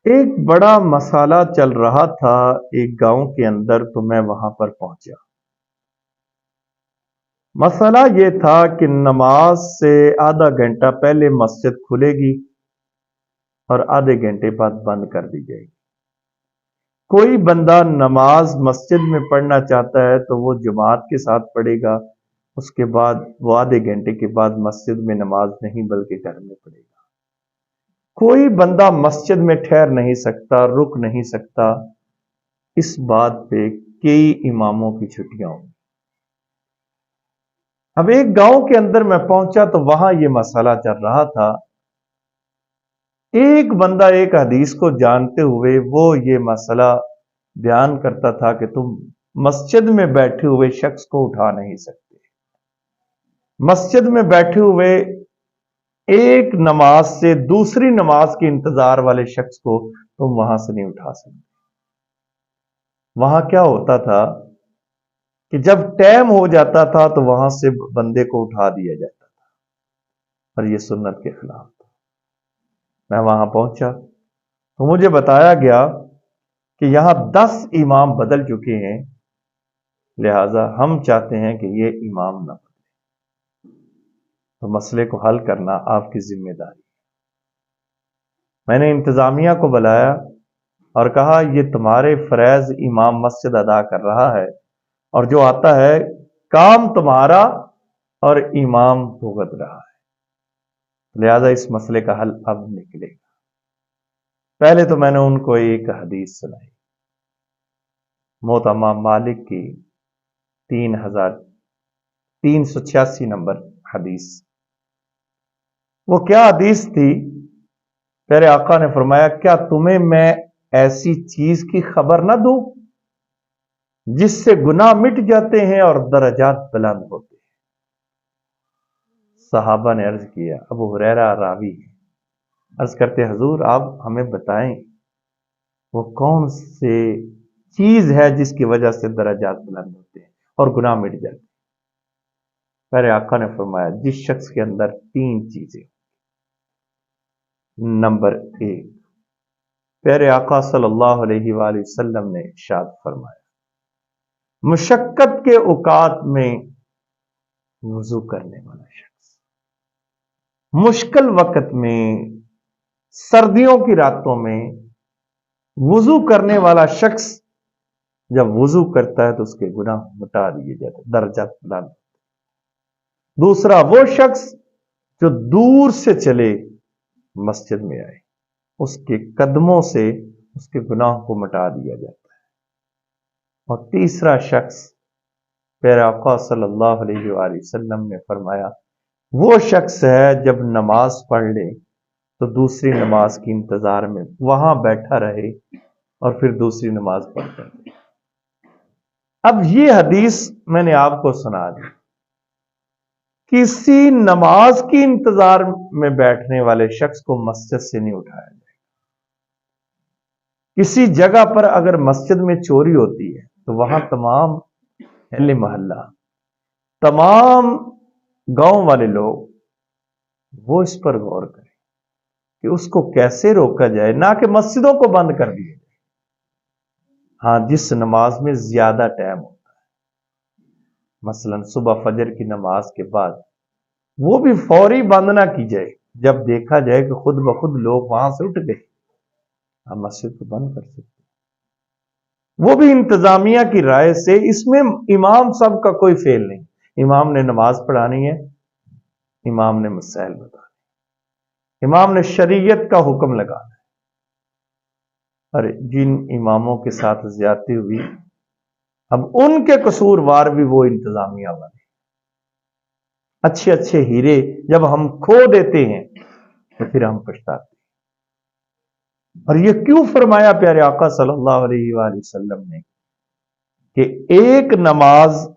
ایک بڑا مسئلہ چل رہا تھا ایک گاؤں کے اندر، تو میں وہاں پر پہنچا۔ مسئلہ یہ تھا کہ نماز سے آدھا گھنٹہ پہلے مسجد کھلے گی اور آدھے گھنٹے بعد بند کر دی جائے گی۔ کوئی بندہ نماز مسجد میں پڑھنا چاہتا ہے تو وہ جماعت کے ساتھ پڑھے گا، اس کے بعد وہ آدھے گھنٹے کے بعد مسجد میں نماز نہیں بلکہ گھر میں پڑھے گا۔ کوئی بندہ مسجد میں ٹھہر نہیں سکتا، رک نہیں سکتا، اس بات پہ کئی اماموں کی چھٹیاں ہوں۔ اب ایک گاؤں کے اندر میں پہنچا تو وہاں یہ مسئلہ چل رہا تھا۔ ایک بندہ ایک حدیث کو جانتے ہوئے وہ یہ مسئلہ بیان کرتا تھا کہ تم مسجد میں بیٹھے ہوئے شخص کو اٹھا نہیں سکتے، مسجد میں بیٹھے ہوئے ایک نماز سے دوسری نماز کے انتظار والے شخص کو تم وہاں سے نہیں اٹھا سکتے۔ وہاں کیا ہوتا تھا کہ جب ٹائم ہو جاتا تھا تو وہاں سے بندے کو اٹھا دیا جاتا تھا، اور یہ سنت کے خلاف تھا۔ میں وہاں پہنچا تو مجھے بتایا گیا کہ یہاں 10 امام بدل چکے ہیں، لہذا ہم چاہتے ہیں کہ یہ امام نہ بدلے، تو مسئلے کو حل کرنا آپ کی ذمہ داری ہے۔ میں نے انتظامیہ کو بلایا اور کہا یہ تمہارے فرائض امام مسجد ادا کر رہا ہے، اور جو آتا ہے کام تمہارا اور امام بھگت رہا ہے، لہذا اس مسئلے کا حل اب نکلے گا۔ پہلے تو میں نے ان کو ایک حدیث سنائی، موطا امام مالک کی 3386 نمبر حدیث۔ وہ کیا حدیث تھی؟ پیارے آقا نے فرمایا، کیا تمہیں میں ایسی چیز کی خبر نہ دوں جس سے گناہ مٹ جاتے ہیں اور درجات بلند ہوتے ہیں؟ صحابہ نے عرض کیا، ابو ہریرہ راوی ہے، عرض کرتے حضور آپ ہمیں بتائیں وہ کون سے چیز ہے جس کی وجہ سے درجات بلند ہوتے ہیں اور گناہ مٹ جاتے ہیں؟ پیارے آقا نے فرمایا، جس شخص کے اندر 3 چیزیں۔ نمبر 1، پیارے آقا صلی اللہ علیہ وآلہ وسلم نے ارشاد فرمایا، مشقت کے اوقات میں وضو کرنے والا شخص، مشکل وقت میں، سردیوں کی راتوں میں وضو کرنے والا شخص جب وضو کرتا ہے تو اس کے گناہ مٹا دیے جاتے، درجات بلند۔ دوسرا، وہ شخص جو دور سے چلے مسجد میں آئے، اس کے قدموں سے اس کے گناہ کو مٹا دیا جاتا ہے۔ اور تیسرا شخص، پیارے آقا صلی اللہ علیہ وآلہ وسلم نے فرمایا، وہ شخص ہے جب نماز پڑھ لے تو دوسری نماز کی انتظار میں وہاں بیٹھا رہے اور پھر دوسری نماز پڑھتا رہے۔ اب یہ حدیث میں نے آپ کو سنا دی، کسی نماز کی انتظار میں بیٹھنے والے شخص کو مسجد سے نہیں اٹھایا جائے۔ کسی جگہ پر اگر مسجد میں چوری ہوتی ہے تو وہاں تمام اہل محلہ، تمام گاؤں والے لوگ وہ اس پر غور کریں کہ اس کو کیسے روکا جائے، نہ کہ مسجدوں کو بند کر دیا جائے۔ ہاں، جس نماز میں زیادہ ٹائم ہوتا ہے، مثلا صبح فجر کی نماز کے بعد، وہ بھی فوری بند نہ کی جائے۔ جب دیکھا جائے کہ خود بخود لوگ وہاں سے اٹھ گئے، ہم مسجد کو بند کر سکتے، وہ بھی انتظامیہ کی رائے سے۔ اس میں امام صاحب کا کوئی فیل نہیں، امام نے نماز پڑھانی ہے، امام نے مسائل بتانے، امام نے شریعت کا حکم لگانا ہے۔ اور جن اماموں کے ساتھ زیادتی ہوئی، اب ان کے قصوروار بھی وہ انتظامیہ والے۔ اچھے اچھے ہیرے جب ہم کھو دیتے ہیں تو پھر ہم پچھتاتے ہیں۔ اور یہ کیوں فرمایا پیارے آقا صلی اللہ علیہ وآلہ وسلم نے کہ ایک نماز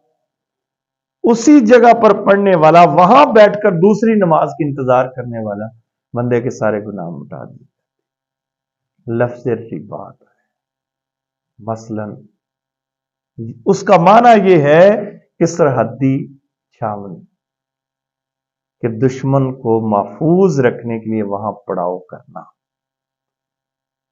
اسی جگہ پر پڑھنے والا، وہاں بیٹھ کر دوسری نماز کی انتظار کرنے والا بندے کے سارے گناہ مٹا دیے۔ لفظ رباط ہے، مثلا اس کا معنی یہ ہے کہ سرحدی چھاونی، کہ دشمن کو محفوظ رکھنے کے لیے وہاں پڑاؤ کرنا۔